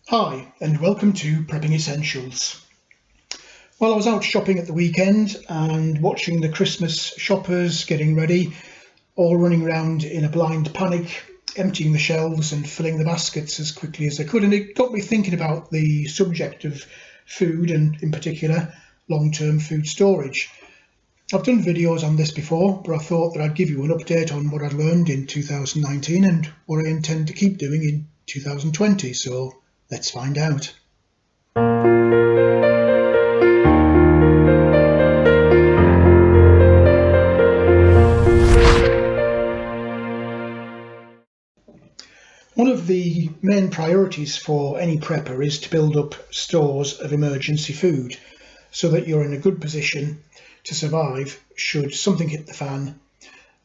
Hi and welcome to Prepping Essentials. Well, I was out shopping at the weekend and watching the Christmas shoppers getting ready, all running around in a blind panic, emptying the shelves and filling the baskets as quickly as they could, and it got me thinking about the subject of food and in particular long-term food storage. I've done videos on this before, but I thought that I'd give you an update on what I'd learned in 2019 and what I intend to keep doing in 2020, so let's find out. One of the main priorities for any prepper is to build up stores of emergency food so that you're in a good position to survive should something hit the fan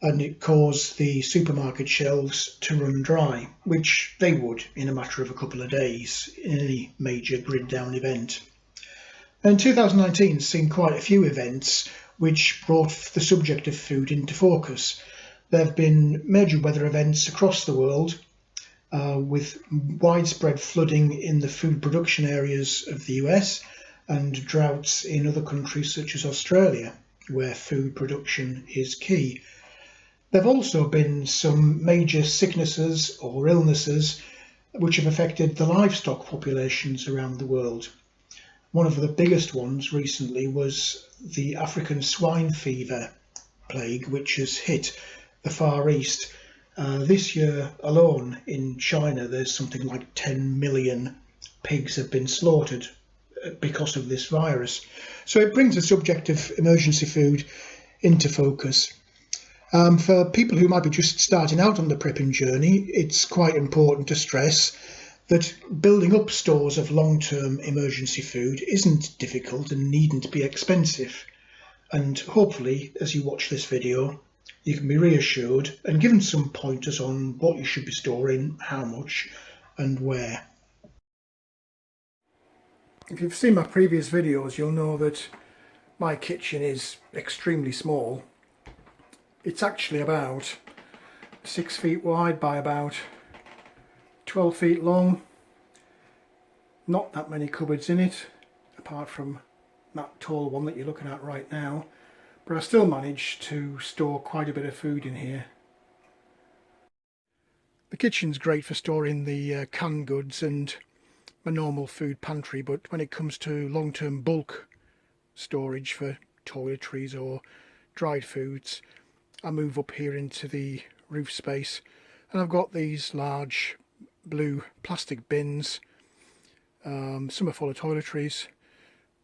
and it cause the supermarket shelves to run dry, which they would in a matter of a couple of days in any major grid down event. And 2019 has seen quite a few events which brought the subject of food into focus. There have been major weather events across the world, with widespread flooding in the food production areas of the US and droughts in other countries such as Australia, where food production is key. There have also been some major sicknesses or illnesses which have affected the livestock populations around the world. One of the biggest ones recently was the African swine fever plague, which has hit the Far East. This year alone in China, there's something like 10 million pigs have been slaughtered because of this virus. So it brings the subject of emergency food into focus. For people who might be just starting out on the prepping journey, it's quite important to stress that building up stores of long-term emergency food isn't difficult and needn't be expensive. And hopefully, as you watch this video, you can be reassured and given some pointers on what you should be storing, how much and where. If you've seen my previous videos, you'll know that my kitchen is extremely small. It's actually about 6 feet wide by about 12 feet long. Not that many cupboards in it, apart from that tall one that you're looking at right now. But I still manage to store quite a bit of food in here. The kitchen's great for storing the canned goods and my normal food pantry, but when it comes to long-term bulk storage for toiletries or dried foods, I move up here into the roof space, and I've got these large blue plastic bins. Some are full of toiletries,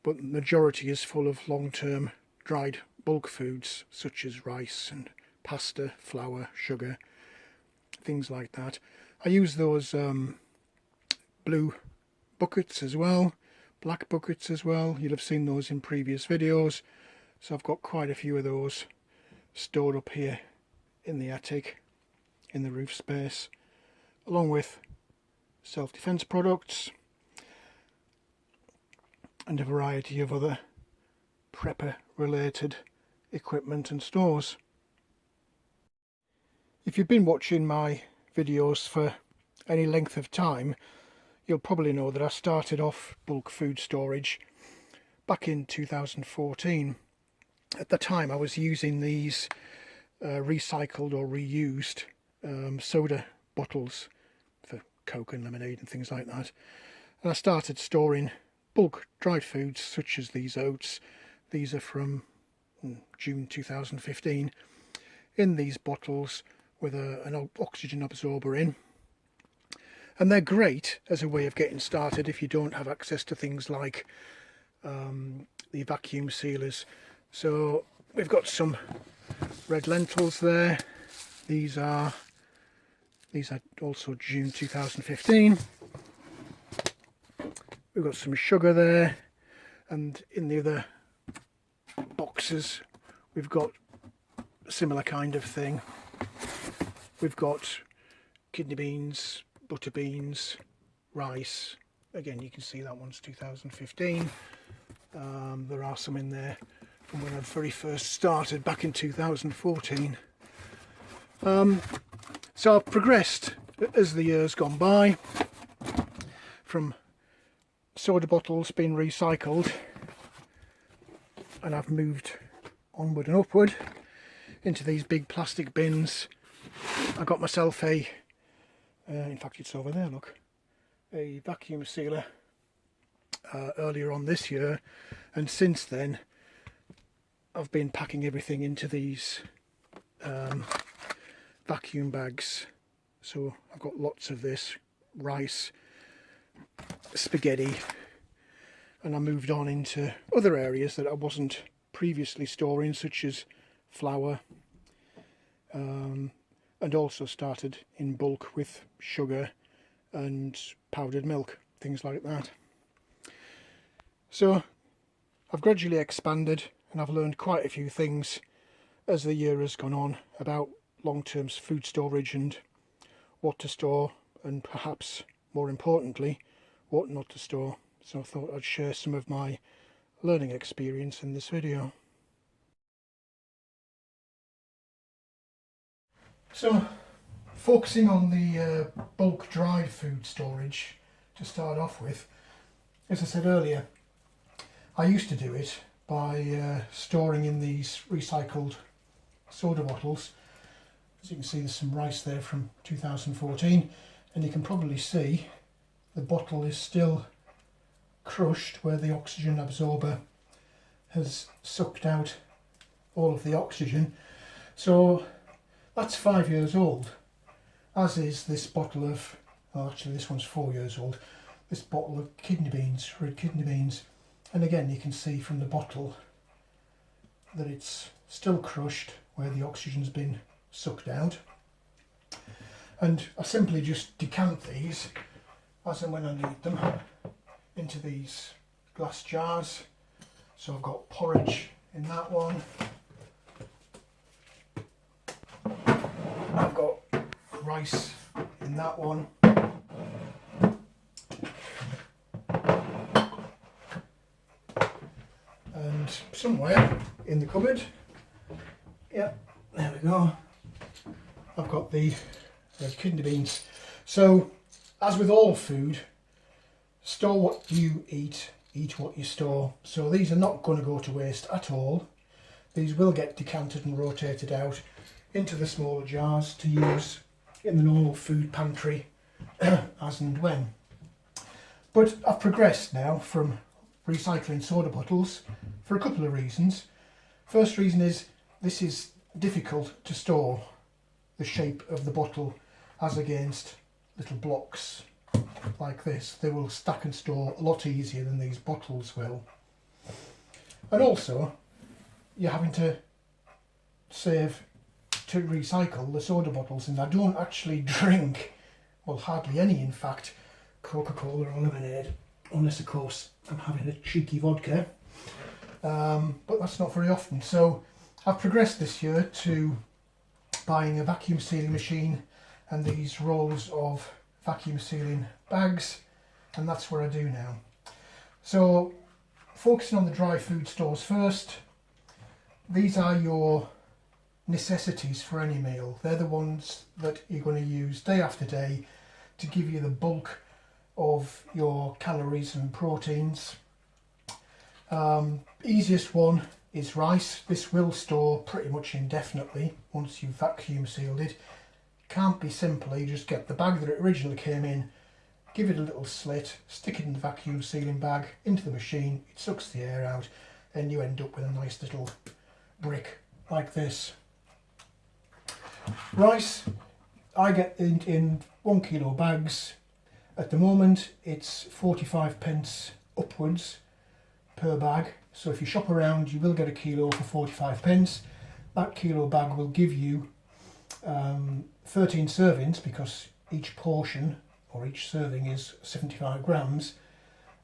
but the majority is full of long-term dried bulk foods such as rice and pasta, flour, sugar, things like that. I use those blue buckets as well, black buckets as well. You'll have seen those in previous videos. So I've got quite a few of those stored up here in the attic, in the roof space, along with self-defense products and a variety of other prepper related equipment and stores. If you've been watching my videos for any length of time, you'll probably know that I started off bulk food storage back in 2014. At the time I was using these recycled or reused soda bottles for Coke and lemonade and things like that, and I started storing bulk dried foods such as these oats. These are from June 2015 in these bottles with an oxygen absorber in, and they're great as a way of getting started if you don't have access to things like the vacuum sealers. So we've got some red lentils there. These are also June 2015. We've got some sugar there, and in the other boxes we've got a similar kind of thing. We've got kidney beans, butter beans, rice. Again, you can see that one's 2015. There are some in there from when I very first started back in 2014. So I've progressed as the years gone by, from soda bottles been recycled, and I've moved onward and upward into these big plastic bins. I got myself a, in fact it's over there, look, a vacuum sealer earlier on this year, and since then I've been packing everything into these vacuum bags. So I've got lots of this rice, spaghetti, and I moved on into other areas that I wasn't previously storing, such as flour, and also started in bulk with sugar and powdered milk, things like that. So I've gradually expanded, and I've learned quite a few things as the year has gone on about long-term food storage and what to store, and perhaps more importantly what not to store. So I thought I'd share some of my learning experience in this video. So focusing on the bulk dry food storage to start off with, as I said earlier, I used to do it by storing in these recycled soda bottles. As you can see, there's some rice there from 2014, and you can probably see the bottle is still crushed where the oxygen absorber has sucked out all of the oxygen. So that's 5 years old, as is this bottle of, well, actually this one's 4 years old, this bottle of kidney beans, red kidney beans. And again, you can see from the bottle that it's still crushed where the oxygen's been sucked out. And I simply just decant these as and when I need them into these glass jars. So I've got porridge in that one, I've got rice in that one, and somewhere in the cupboard, yeah, there we go, I've got the red kidney beans. So as with all food, store what you eat, eat what you store. So these are not going to go to waste at all. These will get decanted and rotated out into the smaller jars to use in the normal food pantry as and when. But I've progressed now from recycling soda bottles for a couple of reasons. First reason is this is difficult to store, the shape of the bottle as against little blocks like this. They will stack and store a lot easier than these bottles will. And also you're having to save to recycle the soda bottles, and I don't actually drink, well, hardly any in fact, Coca-Cola or lemonade, unless of course I'm having a cheeky vodka, but that's not very often. So I've progressed this year to buying a vacuum sealing machine and these rolls of vacuum sealing bags, and that's what I do now. So focusing on the dry food stores first, these are your necessities for any meal. They're the ones that you're going to use day after day to give you the bulk of your calories and proteins. Easiest one is rice. This will store pretty much indefinitely once you've vacuum sealed it. Can't be simple. You just get the bag that it originally came in, give it a little slit, stick it in the vacuum sealing bag, into the machine, it sucks the air out, and you end up with a nice little brick like this. Rice, I get in 1 kilo bags. At the moment it's 45p upwards per bag, so if you shop around you will get a kilo for 45p. That kilo bag will give you 13 servings, because each portion or each serving is 75 grams,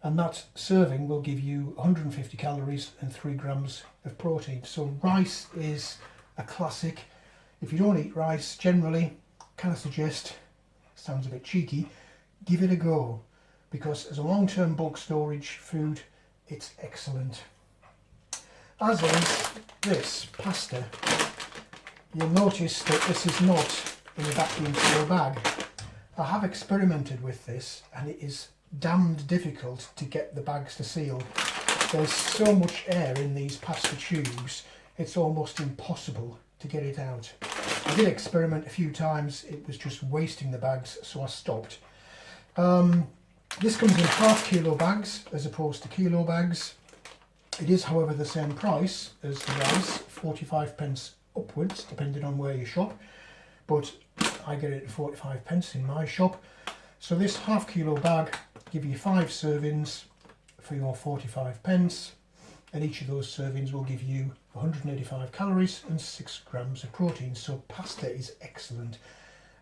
and that serving will give you 150 calories and 3 grams of protein. So rice is a classic. If you don't eat rice generally, can I suggest, sounds a bit cheeky, give it a go, because as a long-term bulk storage food it's excellent. As is this pasta. You'll notice that this is not in a vacuum seal bag. I have experimented with this and it is damned difficult to get the bags to seal. There's so much air in these pasta tubes, it's almost impossible to get it out. I did experiment a few times, it was just wasting the bags, so I stopped. This comes in half kilo bags as opposed to kilo bags. It is, however, the same price as the rice, 45p upwards, depending on where you shop. But I get it at 45p in my shop. So this half kilo bag give you 5 servings for your 45p, and each of those servings will give you 185 calories and 6 grams of protein. So pasta is excellent,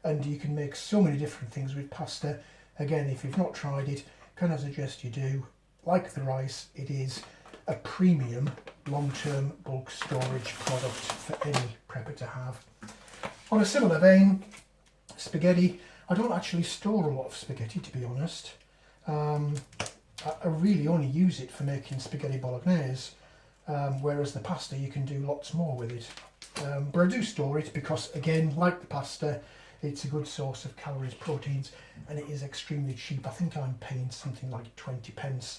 and you can make so many different things with pasta. Again, if you've not tried it, can I suggest you do? Like the rice, it is a premium long-term bulk storage product for any prepper to have. On a similar vein, spaghetti. I don't actually store a lot of spaghetti, to be honest. I really only use it for making spaghetti bolognese, whereas the pasta you can do lots more with it. But I do store it because, again, like the pasta, it's a good source of calories, proteins, and it is extremely cheap. I think I'm paying something like 20p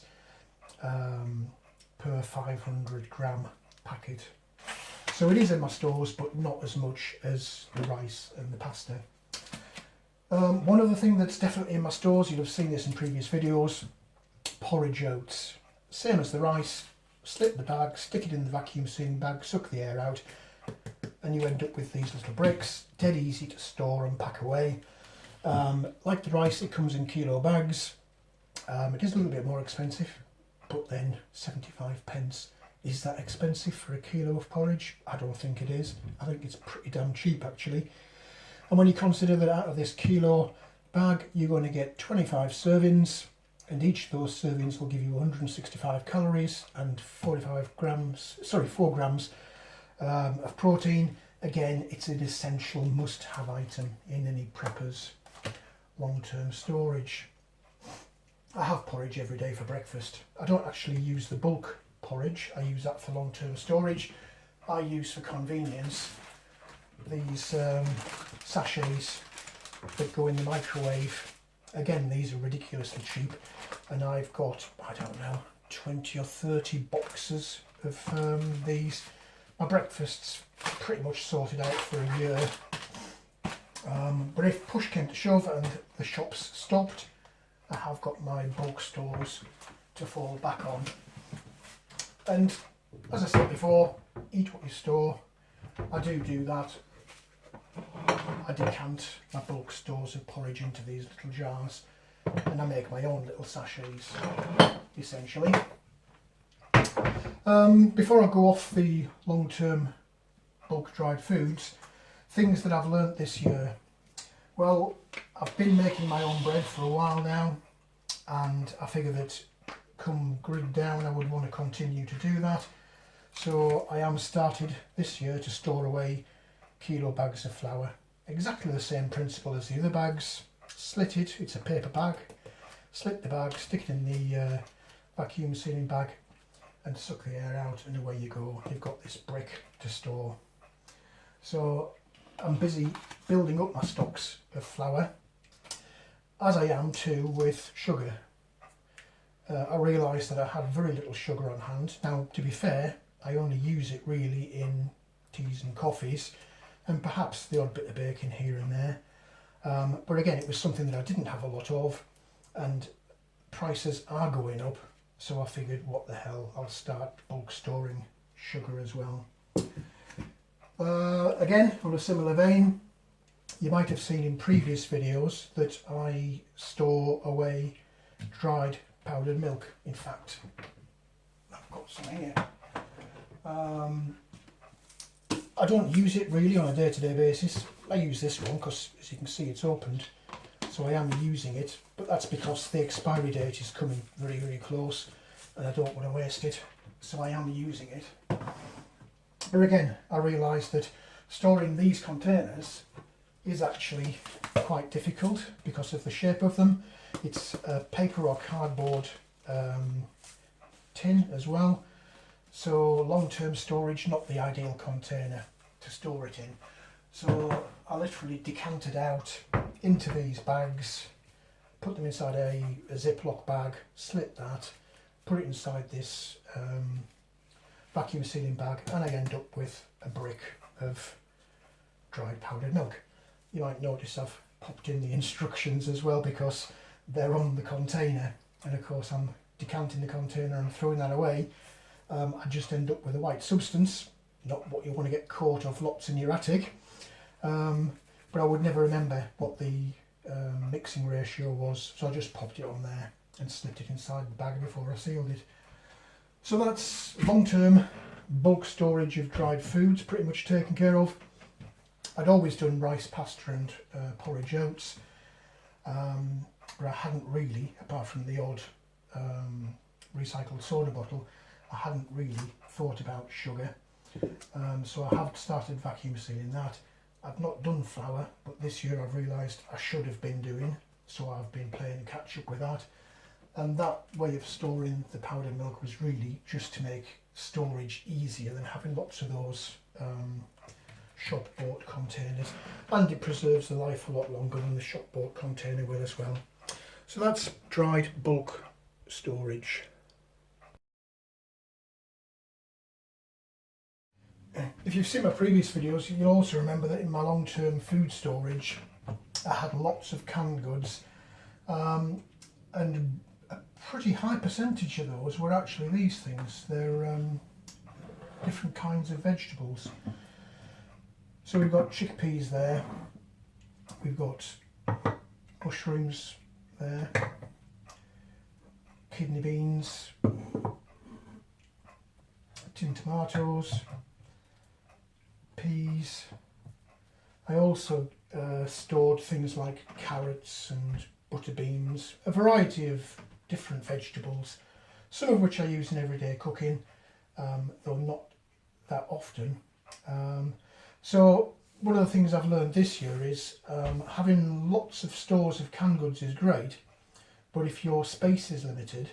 per 500 gram packet. So it is in my stores, but not as much as the rice and the pasta. One other thing that's definitely in my stores, you'll have seen this in previous videos, porridge oats. Same as the rice, slit the bag, stick it in the vacuum sealing bag, suck the air out, and you end up with these little bricks, dead easy to store and pack away. Like the rice, it comes in kilo bags. It is a little bit more expensive, but then 75p. Is that expensive for a kilo of porridge? I don't think it is. I think it's pretty damn cheap actually. And when you consider that out of this kilo bag, you're going to get 25 servings, and each of those servings will give you 165 calories and 4 grams of protein. Again, it's an essential must-have item in any prepper's long-term storage. I have porridge every day for breakfast. I don't actually use the bulk porridge, I use that for long-term storage. I use, for convenience, these sachets that go in the microwave. Again, these are ridiculously cheap, and I've got, I don't know, 20 or 30 boxes of these. My breakfast's pretty much sorted out for a year, but if push came to shove and the shops stopped, I have got my bulk stores to fall back on. And as I said before, eat what you store. I do that. I decant my bulk stores of porridge into these little jars, and I make my own little sachets, essentially. Before I go off the long-term bulk dried foods, things that I've learnt this year. Well, I've been making my own bread for a while now, and I figured that come grid down I would want to continue to do that. So I am started this year to store away kilo bags of flour. Exactly the same principle as the other bags. Slit it, it's a paper bag. Slit the bag, stick it in the vacuum sealing bag, and suck the air out, and away you go. You've got this brick to store. So I'm busy building up my stocks of flour, as I am too with sugar. I realised that I had very little sugar on hand. Now, to be fair, I only use it really in teas and coffees, and perhaps the odd bit of bacon here and there. But again, it was something that I didn't have a lot of, and prices are going up, so I figured, what the hell, I'll start bulk storing sugar as well. Again, on a similar vein, you might have seen in previous videos that I store away dried powdered milk. In fact, I've got some here. I don't use it really on a day-to-day basis. I use this one because, as you can see, it's opened, so I am using it, but that's because the expiry date is coming very, very close and I don't want to waste it, so I am using it. But again, I realised that storing these containers is actually quite difficult because of the shape of them. It's a paper or cardboard tin as well, so long-term storage, not the ideal container to store it in. So I literally decanted out into these bags, put them inside a Ziploc bag, slit that, put it inside this vacuum sealing bag, and I end up with a brick of dried powdered milk. You might notice I've popped in the instructions as well because they're on the container, and of course I'm decanting the container and throwing that away. I just end up with a white substance, not what you want to get caught of lots in your attic, but I would never remember what the mixing ratio was, so I just popped it on there and slipped it inside the bag before I sealed it. So that's long-term bulk storage of dried foods pretty much taken care of. I'd always done rice, pasta and porridge oats, but I hadn't really, apart from the odd recycled soda bottle, I hadn't really thought about sugar. So I have started vacuum sealing that. I've not done flour, but this year I've realised I should have been doing, so I've been playing catch up with that. And that way of storing the powdered milk was really just to make storage easier than having lots of those shop bought containers, and it preserves the life a lot longer than the shop bought container will as well. So that's dried bulk storage. If you've seen my previous videos, you'll also remember that in my long-term food storage I had lots of canned goods, and a pretty high percentage of those were actually these things. They're different kinds of vegetables. So we've got chickpeas there, we've got mushrooms there, kidney beans, tin tomatoes, peas. I also stored things like carrots and butter beans, a variety of different vegetables, some of which I use in everyday cooking, though not that often. So one of the things I've learned this year is having lots of stores of canned goods is great, but if your space is limited,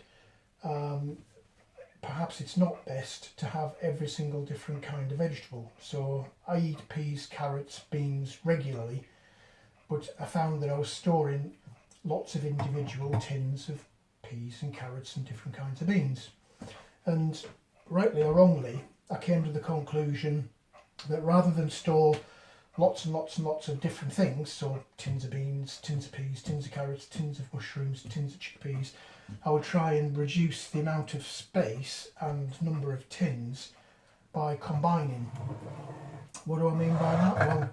perhaps it's not best to have every single different kind of vegetable. So I eat peas, carrots, beans regularly, but I found that I was storing lots of individual tins of peas and carrots and different kinds of beans. And rightly or wrongly, I came to the conclusion that rather than store lots and lots and lots of different things, so tins of beans, tins of peas, tins of carrots, tins of mushrooms, tins of chickpeas, I would try and reduce the amount of space and number of tins by combining. What do I mean by that? Well,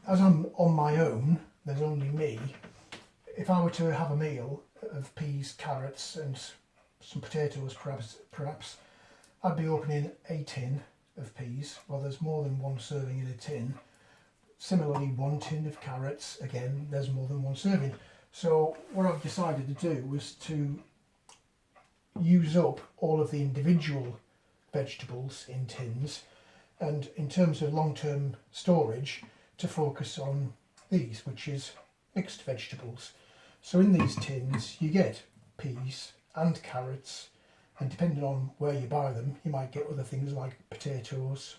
as I'm on my own, there's only me. If I were to have a meal of peas, carrots and some potatoes perhaps, I'd be opening a tin of peas. Well, there's more than one serving in a tin. Similarly, one tin of carrots, again, there's more than one serving. So what I've decided to do was to use up all of the individual vegetables in tins, and in terms of long-term storage, to focus on these, which is mixed vegetables. So in these tins you get peas and carrots, and depending on where you buy them, you might get other things like potatoes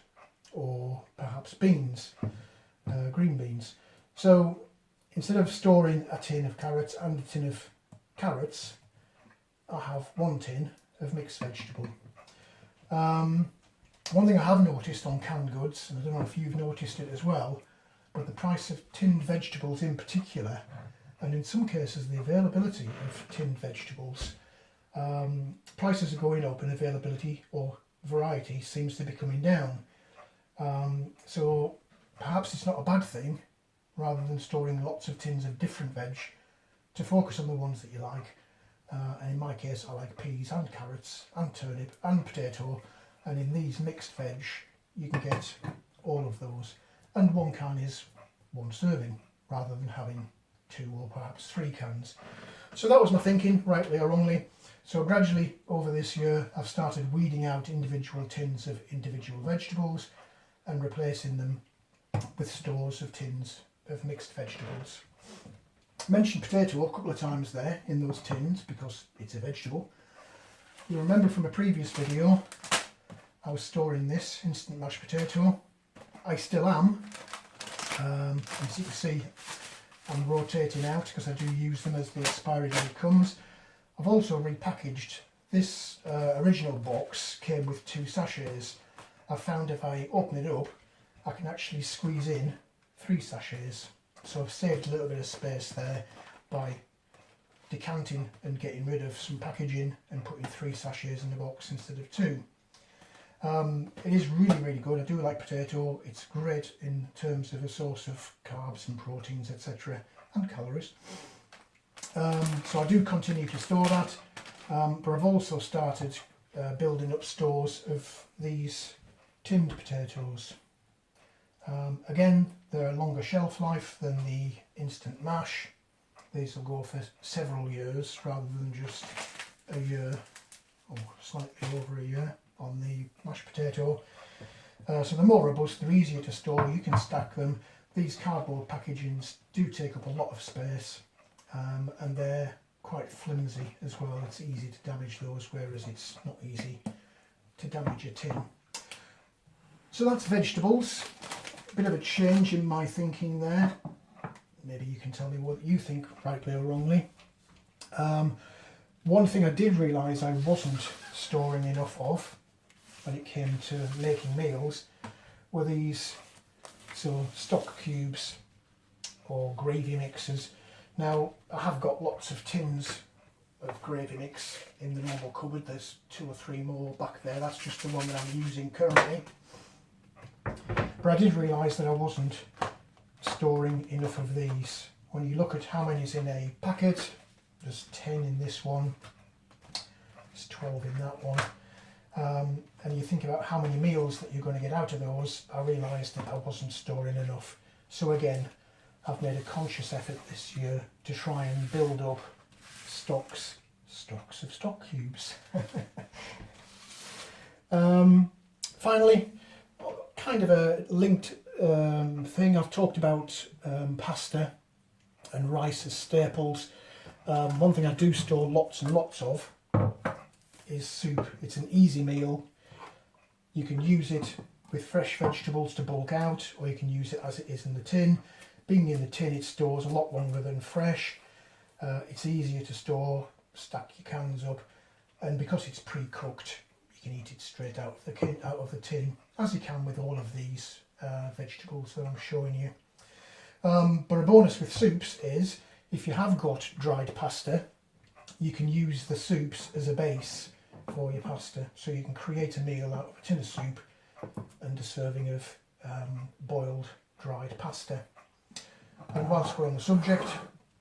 or perhaps beans, green beans. So instead of storing a tin of carrots and a tin of carrots, I have one tin of mixed vegetable. One thing I have noticed on canned goods, and I don't know if you've noticed it as well, but the price of tinned vegetables in particular, and in some cases the availability of tinned vegetables, prices are going up and availability or variety seems to be coming down. So perhaps it's not a bad thing, rather than storing lots of tins of different veg, to focus on the ones that you like. And in my case I like peas and carrots and turnip and potato, and in these mixed veg you can get all of those, and one can is one serving rather than having 2 or perhaps 3 cans. So that was my thinking, rightly or wrongly. So gradually over this year I've started weeding out individual tins of individual vegetables and replacing them with stores of tins of mixed vegetables. I mentioned potato a couple of times there in those tins because it's a vegetable. You'll remember from a previous video I was storing this instant mashed potato. I still am. As you can see, I'm rotating out because I do use them as the expiry date comes. I've also repackaged. This original box came with 2 sachets. I found if I open it up, I can actually squeeze in 3 sachets. So I've saved a little bit of space there by decanting and getting rid of some packaging and putting 3 sachets in the box instead of 2. It is really good. I do like potato. It's great in terms of a source of carbs and proteins, etc., and calories. So I do continue to store that, but I've also started building up stores of these tinned potatoes. Again, they're a longer shelf life than the instant mash. These will go for several years rather than just a year or slightly over a year on the mashed potato. So they're more robust, they're easier to store, you can stack them. These cardboard packagings do take up a lot of space, and they're quite flimsy as well. It's easy to damage those, whereas it's not easy to damage a tin. So that's vegetables. A bit of a change in my thinking there. Maybe you can tell me what you think, rightly or wrongly. One thing I did realise I wasn't storing enough of when it came to making meals were these stock cubes or gravy mixes. Now, I have got lots of tins of gravy mix in the normal cupboard. There's 2 or 3 more back there. That's just the one that I'm using currently. But I did realise that I wasn't storing enough of these. When you look at how many is in a packet, there's 10 in this one, there's 12 in that one, and you think about how many meals that you're going to get out of those, I realised that I wasn't storing enough. So again, I've made a conscious effort this year to try and build up stocks of stock cubes. Finally, kind of a linked thing, I've talked about pasta and rice as staples. One thing I do store lots and lots of is soup. It's an easy meal. You can use it with fresh vegetables to bulk out, or you can use it as it is in the tin. Being in the tin, it stores a lot longer than fresh. It's easier to store, stack your cans up, and because it's pre-cooked, you can eat it straight out of the tin, as you can with all of these vegetables that I'm showing you. But a bonus with soups is, if you have got dried pasta, you can use the soups as a base for your pasta. So you can create a meal out of a tin of soup and a serving of boiled dried pasta. And whilst we're on the subject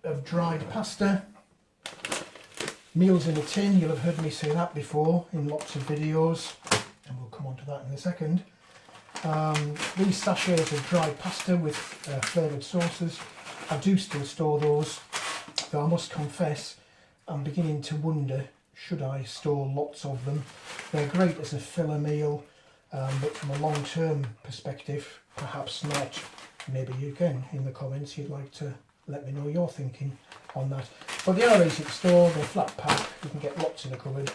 of dried pasta, meals in a tin, you'll have heard me say that before in lots of videos, and we'll come on to that in a second. These sachets of dried pasta with flavoured sauces, I do still store those, though I must confess I'm beginning to wonder, should I store lots of them? They're great as a filler meal, but from a long-term perspective, perhaps not. Maybe you can, in the comments, you'd like to let me know your thinking on that. But they are easy to store, they're flat pack, you can get lots in a cupboard.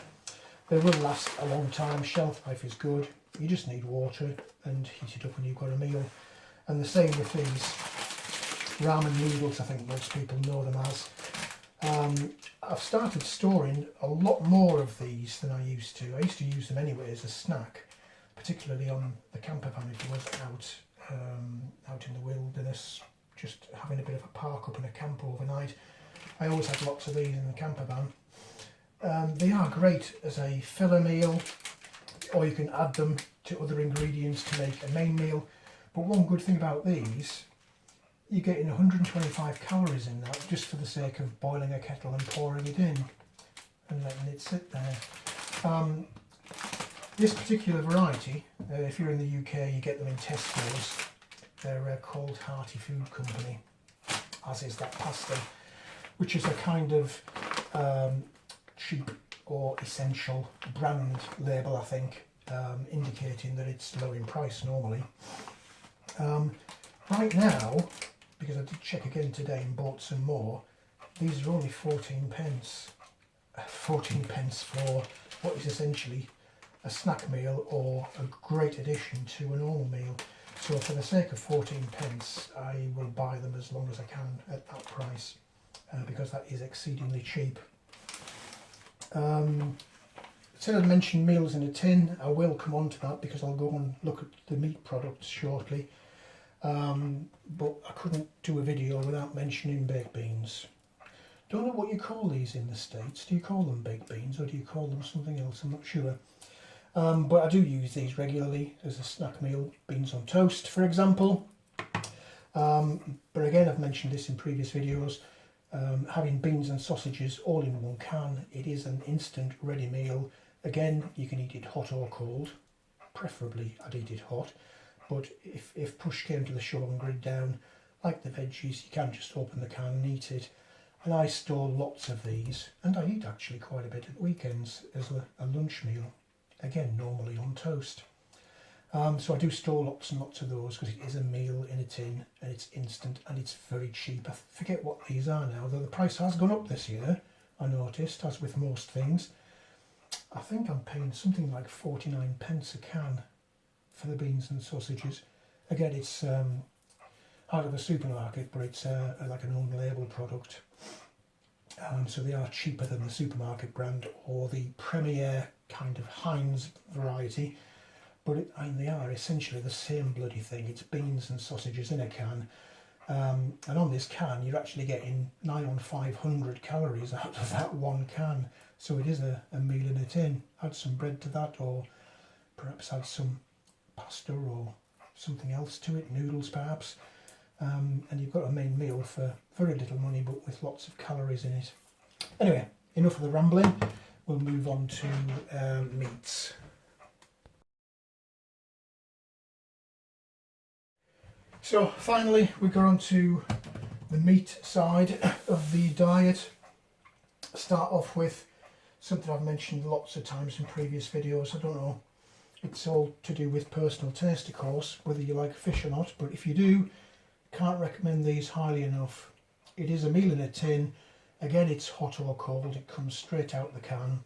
They will last a long time, shelf life is good. You just need water and heat it up when you've got a meal. And the same with these ramen noodles, I think most people know them as. I've started storing a lot more of these than I used to. I used to use them anyway as a snack, particularly on the camper van if I was out in the wilderness, just having a bit of a park up in a camp overnight. I always had lots of these in the camper van. They are great as a filler meal, or you can add them to other ingredients to make a main meal. But one good thing about these, you're getting 125 calories in that just for the sake of boiling a kettle and pouring it in and letting it sit there. This particular variety, if you're in the UK, you get them in Tesco's. They're called Hearty Food Company, as is that pasta, which is a kind of cheap or essential brand label, I think, indicating that it's low in price normally. Right now, because I did check again today and bought some more, these are only 14 pence. 14 pence for what is essentially a snack meal or a great addition to a normal meal. So for the sake of 14p, I will buy them as long as I can at that price, because that is exceedingly cheap. Said I'd mention meals in a tin. I will come on to that because I'll go and look at the meat products shortly. But I couldn't do a video without mentioning baked beans. Don't know what you call these in the States. Do you call them baked beans or do you call them something else? I'm not sure. But I do use these regularly as a snack meal. Beans on toast, for example. But again, I've mentioned this in previous videos. Having beans and sausages all in one can, it is an instant ready meal. Again, you can eat it hot or cold. Preferably I'd eat it hot, but if push came to the shove and grid down, like the veggies, you can just open the can and eat it. And I store lots of these, and I eat actually quite a bit at weekends as a lunch meal. Again, normally on toast. So I do store lots and lots of those because it is a meal in a tin and it's instant and it's very cheap. I forget what these are now, though the price has gone up this year, I noticed, as with most things. I think I'm paying something like 49p a can for the beans and sausages. Again, it's out of a supermarket, but it's like an own label product. So they are cheaper than the supermarket brand or the Premier kind of Heinz variety. But they are essentially the same bloody thing. It's beans and sausages in a can. And on this can, you're actually getting nigh on 500 calories out of that one can. So it is a meal in a tin. Add some bread to that, or perhaps add some pasta or something else to it, noodles perhaps. And you've got a main meal for very little money, but with lots of calories in it. Anyway, enough of the rambling. We'll move on to meats. So finally we got on to the meat side of the diet. Start off with something I've mentioned lots of times in previous videos. I don't know, it's all to do with personal taste, of course, whether you like fish or not, but if you do, can't recommend these highly enough. It is a meal in a tin. Again, it's hot or cold, it comes straight out the can.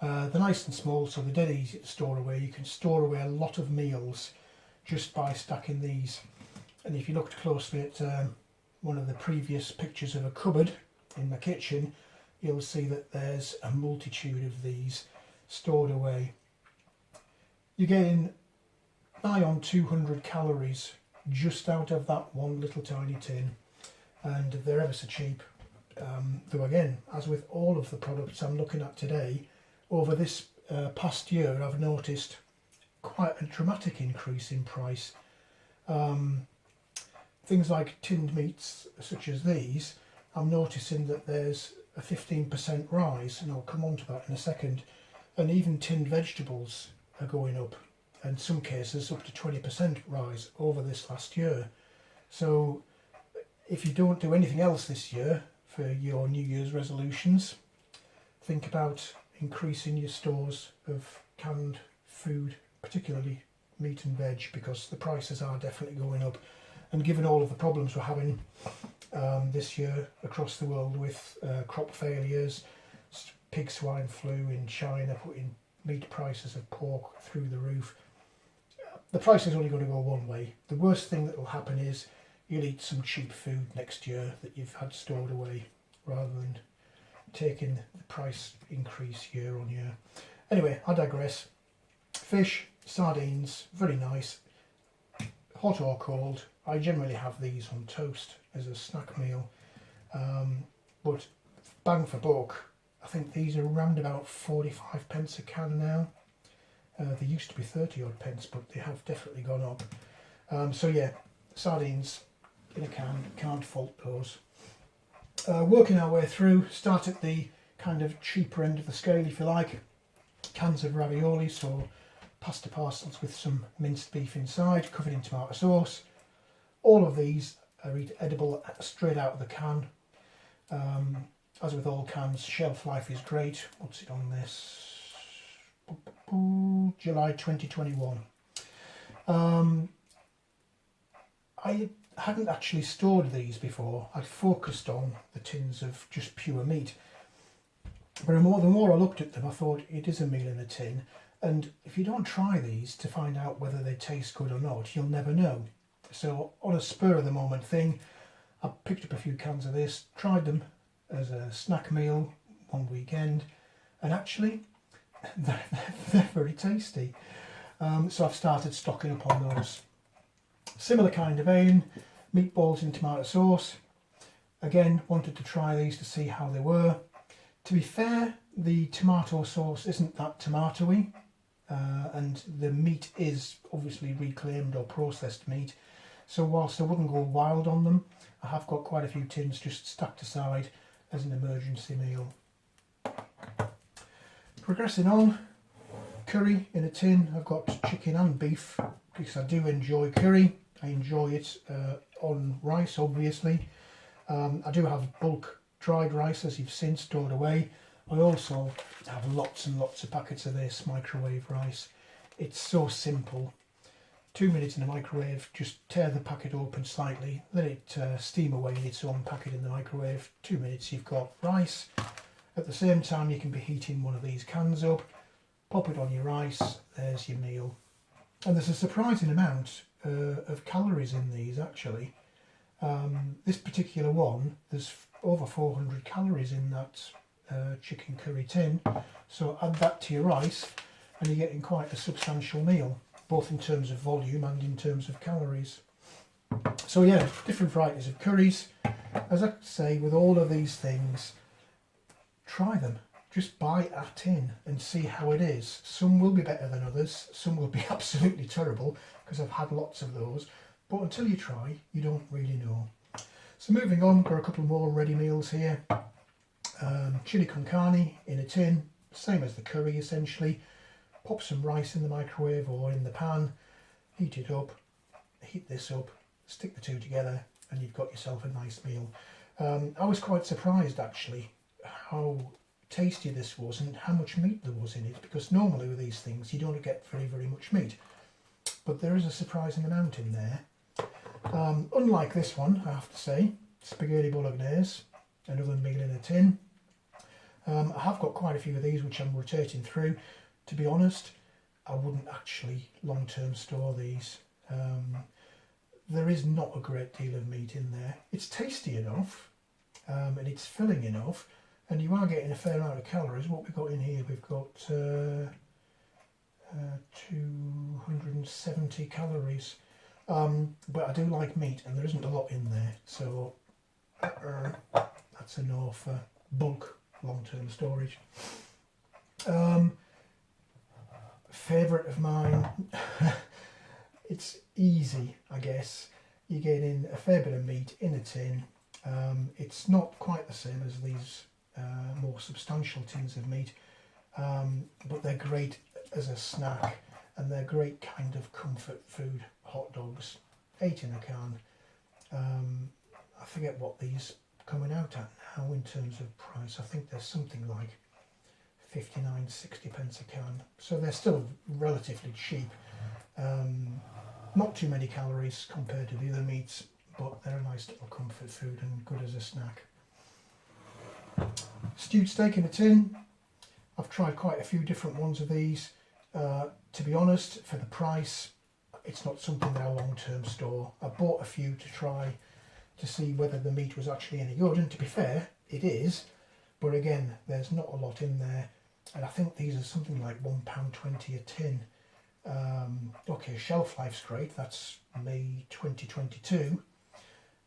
They're nice and small, so they're dead easy to store away. You can store away a lot of meals just by stacking these. And if you looked closely at one of the previous pictures of a cupboard in my kitchen, you'll see that there's a multitude of these stored away. You're getting nigh on 200 calories just out of that one little tiny tin, and they're ever so cheap. Though again, as with all of the products I'm looking at today, over this past year I've noticed quite a dramatic increase in price. Things like tinned meats such as these, I'm noticing that there's a 15% rise, and I'll come on to that in a second. And even tinned vegetables are going up, and in some cases up to 20% rise over this last year. So if you don't do anything else this year for your New Year's resolutions, think about increasing your stores of canned food, particularly meat and veg, because the prices are definitely going up. And given all of the problems we're having this year across the world with crop failures, pig swine flu in China putting meat prices of pork through the roof, the price is only going to go one way. The worst thing that will happen is you'll eat some cheap food next year that you've had stored away, rather than taking the price increase year on year. Anyway, I digress. Fish, sardines, very nice, hot or cold. I generally have these on toast as a snack meal, but bang for buck, I think these are around about 45p a can now. They used to be 30 odd pence, but they have definitely gone up. So yeah, sardines in a can, can't fault those. Working our way through, start at the kind of cheaper end of the scale, if you like. Cans of ravioli, so pasta parcels with some minced beef inside, covered in tomato sauce. All of these are edible straight out of the can. As with all cans, shelf life is great. What's it on this? July 2021. I hadn't actually stored these before. I'd focused on the tins of just pure meat. But the more I looked at them, I thought it is a meal in a tin. And if you don't try these to find out whether they taste good or not, you'll never know. So on a spur of the moment thing, I picked up a few cans of this, tried them as a snack meal one weekend, and actually they're very tasty. So I've started stocking up on those. Similar kind of vein, meatballs in tomato sauce. Again, wanted to try these to see how they were. To be fair, the tomato sauce isn't that tomatoey, and the meat is obviously reclaimed or processed meat. So whilst I wouldn't go wild on them, I have got quite a few tins just stacked aside as an emergency meal. Progressing on, curry in a tin. I've got chicken and beef because I do enjoy curry. I enjoy it on rice, obviously. I do have bulk dried rice, as you've seen, stored away. I also have lots and lots of packets of this microwave rice. It's so simple. 2 minutes in the microwave, just tear the packet open slightly, let it steam away in its own packet in the microwave. 2 minutes, you've got rice. At the same time, you can be heating one of these cans up, pop it on your rice, there's your meal. And there's a surprising amount of calories in these, actually. This particular one, there's over 400 calories in that chicken curry tin, so add that to your rice and you're getting quite a substantial meal, both in terms of volume and in terms of calories. So yeah, different varieties of curries. As I say, with all of these things, try them. Just buy a tin and see how it is. Some will be better than others, some will be absolutely terrible, because I've had lots of those. But until you try, you don't really know. So moving on, got a couple more ready meals here. Chili con carne in a tin, same as the curry essentially. Pop some rice in the microwave or in the pan, heat it up, heat this up, stick the two together, and you've got yourself a nice meal. I was quite surprised actually how tasty this was and how much meat there was in it, because normally with these things you don't get very much meat, but there is a surprising amount in there. Unlike this one, I have to say, spaghetti bolognese, another meal in a tin. I have got quite a few of these which I'm rotating through. To be honest, I wouldn't actually long-term store these. There is not a great deal of meat in there. It's tasty enough, and it's filling enough, and you are getting a fair amount of calories. What we've got in here, we've got 270 calories. But I do like meat, and there isn't a lot in there, so that's a no for bulk long-term storage. Favourite of mine, it's easy, I guess. You get in a fair bit of meat in a tin. It's not quite the same as these more substantial tins of meat, but they're great as a snack, and they're great kind of comfort food. Hot dogs, 8 in a can. I forget what these are coming out at now in terms of price. I think there's something like 59-60 pence a can, so they're still relatively cheap. Not too many calories compared to the other meats, but they're a nice little comfort food and good as a snack. Stewed steak in a tin. I've tried quite a few different ones of these. To be honest, for the price, it's not something that I long-term store. I bought a few to try to see whether the meat was actually any good, and to be fair, it is, but again, there's not a lot in there, and I think these are something like £1.20 a tin. Okay, shelf life's great, that's May 2022,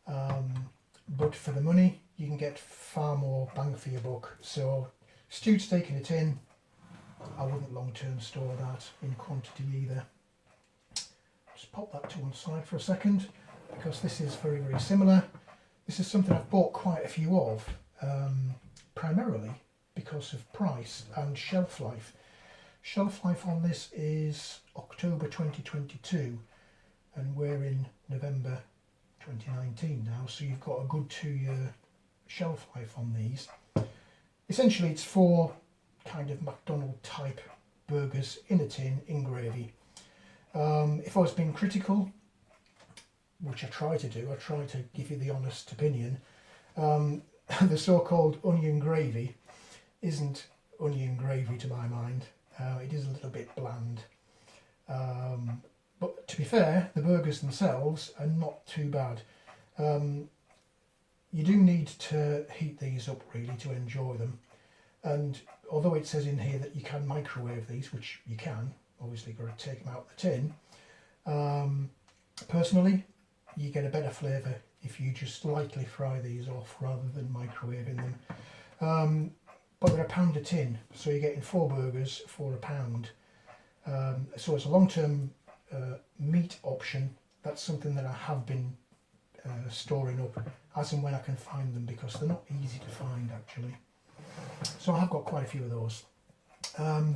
but for the money you can get far more bang for your buck. So stewed steak in a tin, I wouldn't long-term store that in quantity either. Just pop that to one side for a second, because this is very similar. This is something I've bought quite a few of, primarily because of price and shelf life. Shelf life on this is October 2022, and we're in November 2019 now, so you've got a good 2-year shelf life on these. Essentially it's 4 kind of McDonald's type burgers in a tin in gravy. If I was being critical, which I try to do, I try to give you the honest opinion, the so-called onion gravy isn't onion gravy to my mind. It is a little bit bland. But to be fair, the burgers themselves are not too bad. You do need to heat these up really to enjoy them. And although it says in here that you can microwave these, which you can, obviously you've got to take them out of the tin. Personally, you get a better flavour if you just lightly fry these off rather than microwaving them. But they're £1 a tin, so you're getting 4 burgers for £1. So as a long-term meat option, that's something that I have been storing up as and when I can find them, because they're not easy to find actually. So I have got quite a few of those.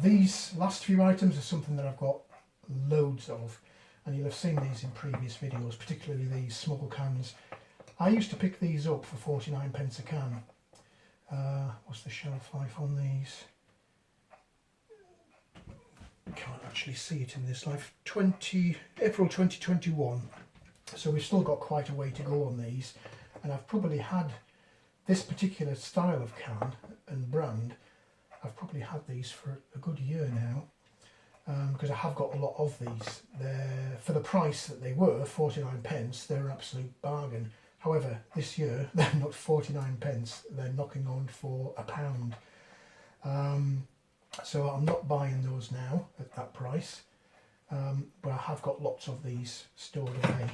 These last few items are something that I've got loads of, and you'll have seen these in previous videos, particularly these small cans. I used to pick these up for 49p a can. What's the shelf life on these? Can't actually see it in this life. April 2021. So we've still got quite a way to go on these, and I've probably had this particular style of can and brand, I've probably had these for a good year now, because I have got a lot of these. They're, for the price that they were, 49p, they're an absolute bargain. However, this year they're not 49p, they're knocking on for £1. So I'm not buying those now at that price, but I have got lots of these stored away.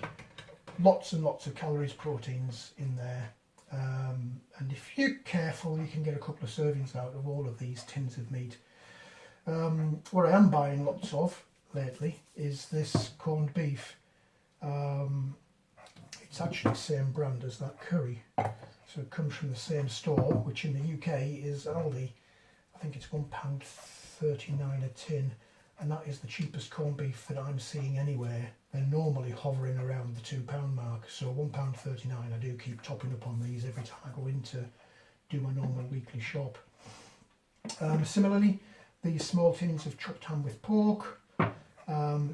Lots and lots of calories, proteins in there, and if you're careful you can get a couple of servings out of all of these tins of meat. What I am buying lots of lately is this corned beef. It's actually the same brand as that curry, so it comes from the same store, which in the UK is Aldi. I think it's £1.39 a tin, and that is the cheapest corned beef that I'm seeing anywhere. They're normally hovering around the £2 mark, so £1.39. I do keep topping up on these every time I go in to do my normal weekly shop. Similarly, these small tins of chopped ham with pork,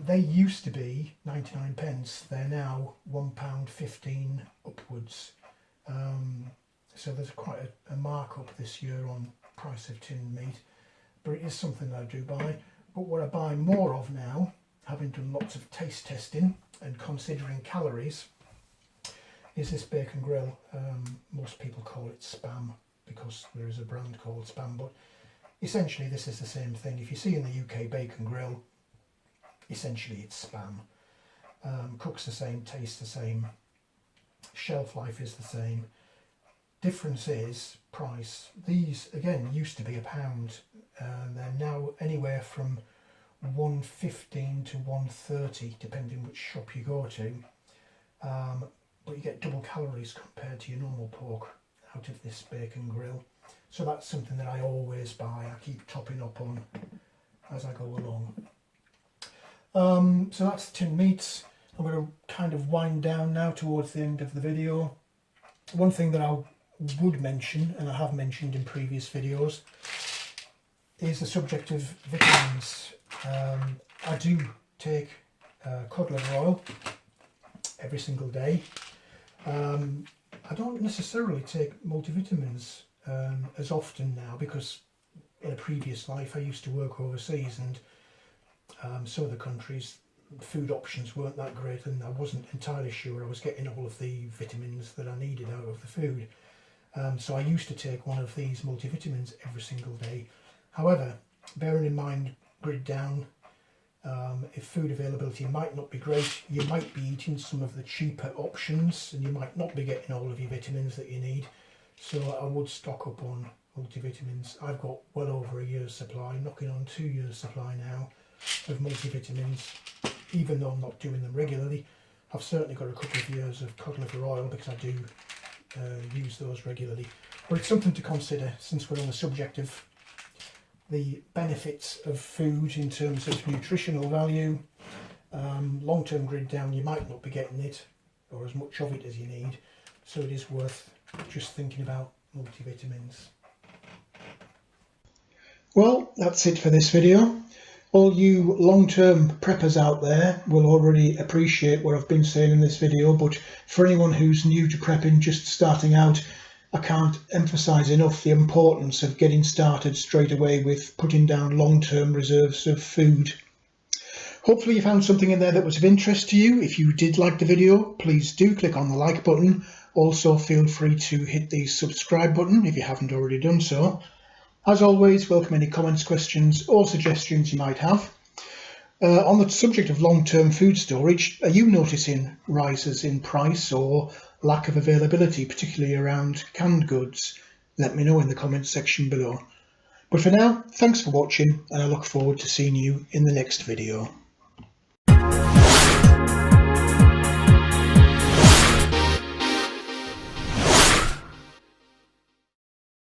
they used to be 99p, they're now £1.15 upwards. So there's quite a markup this year on price of tinned meat, but it is something that I do buy. But what I buy more of now, having done lots of taste testing and considering calories, is this bacon grill. Most people call it Spam because there is a brand called Spam, but essentially this is the same thing. If you see in the UK bacon grill, essentially it's Spam. Cooks the same, tastes the same, shelf life is the same. Difference is price. These again used to be £1, they're now anywhere from £1.15 to £1.30 depending which shop you go to, but you get double calories compared to your normal pork out of this bacon grill. So that's something that I always buy. I keep topping up on as I go along. So that's tinned meats. I'm going to kind of wind down now towards the end of the video. One thing that I would mention, and I have mentioned in previous videos, is the subject of vitamins. I do take cod liver oil every single day. I don't necessarily take multivitamins as often now, because in a previous life I used to work overseas, and some of the countries food options weren't that great, and I wasn't entirely sure I was getting all of the vitamins that I needed out of the food. So I used to take one of these multivitamins every single day. However, bearing in mind grid down, if food availability might not be great, you might be eating some of the cheaper options and you might not be getting all of your vitamins that you need. So I would stock up on multivitamins. I've got well over a year's supply, knocking on 2 years supply now of multivitamins. Even though I'm not doing them regularly, I've certainly got a couple of years of cod liver oil because I do use those regularly. But it's something to consider, since we're on the subject of the benefits of food in terms of nutritional value. Long-term grid down, you might not be getting it or as much of it as you need, so it is worth just thinking about multivitamins. Well, that's it for this video. All you long-term preppers out there will already appreciate what I've been saying in this video, but for anyone who's new to prepping, just starting out, I can't emphasise enough the importance of getting started straight away with putting down long-term reserves of food. Hopefully you found something in there that was of interest to you. If you did like the video, please do click on the like button. Also feel free to hit the subscribe button if you haven't already done so. As always, welcome any comments, questions or suggestions you might have. On the subject of long-term food storage, are you noticing rises in price or lack of availability, particularly around canned goods? Let me know in the comments section below. But for now, thanks for watching, and I look forward to seeing you in the next video.